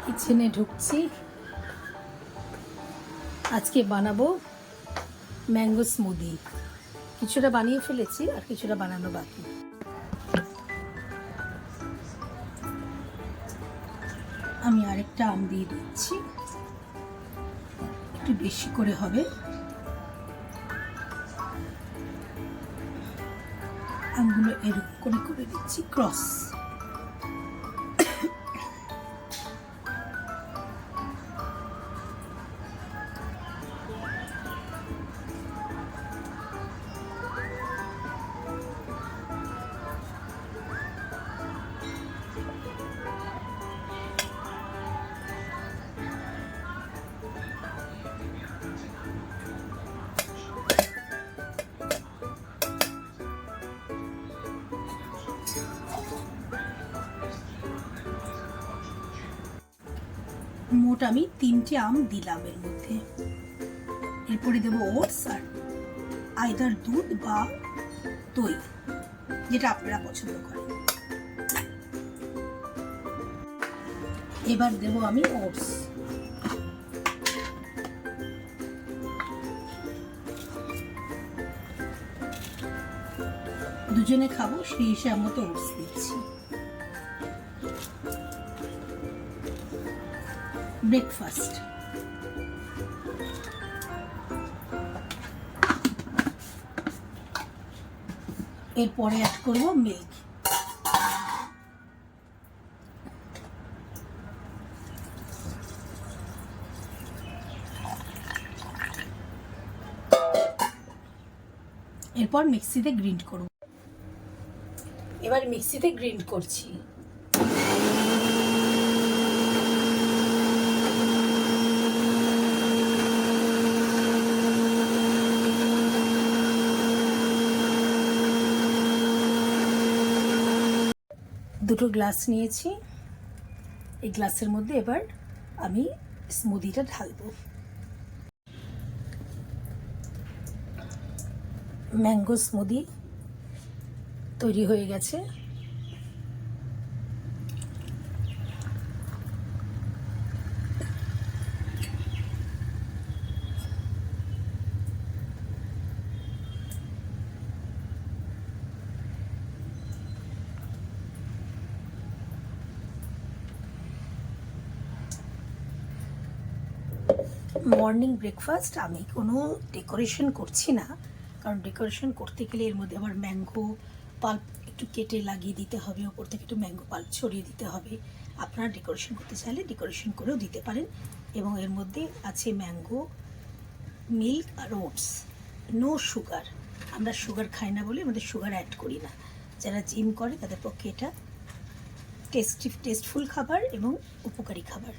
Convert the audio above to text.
কিচেনে ঢুকছি। আজকে বানাবো ম্যাঙ্গো স্মুদি। কিছুটা বানিয়ে ফেলেছি আর কিছুটা বানানো বাকি। আমি আরেকটা আম দিয়ে দিচ্ছি, একটু বেশি করে হবে। আমগুলো এরকম করে করে দিচ্ছি ক্রস। মোট আমি 3টে আম দিলাম এর মধ্যে। এরপরে দেবো ওটস আর আইদার দুধ বা দই, যেটা আপনারা পছন্দ করেন। এবার দেবো আমি ওটস। দুজনে খাবো সেই হিসাব মতো ওটস দিচ্ছি। ব্রেকফাস্ট। এরপরে অ্যাড করব মিল্ক। এরপর মিক্সিতে গ্রাইন্ড করব। এবার মিক্সিতে গ্রাইন্ড করছি। দুটো গ্লাস নিয়েছি। এই গ্লাসের মধ্যে এবার আমি স্মুদিটা ঢালবো। ম্যাঙ্গো স্মুদি তৈরি হয়ে গেছে। Morning breakfast. আমি কোনো ডেকোরেশন করছি না, কারণ ডেকোরেশন করতে গেলে এর মধ্যে আবার ম্যাঙ্গো পাল্প একটু কেটে লাগিয়ে দিতে হবে, ওপর থেকে একটু ম্যাঙ্গো পাল্প ছড়িয়ে দিতে হবে। আপনারা ডেকোরেশন করতে চাইলে ডেকোরেশন করেও দিতে পারেন। এবং এর মধ্যে আছে ম্যাঙ্গো, মিল্ক আর ওটস। No sugar. আমরা সুগার খাই না বলে আমাদের সুগার অ্যাড করি না। যারা জিম করে তাদের পক্ষে এটা টেস্টফুল খাবার এবং উপকারী খাবার।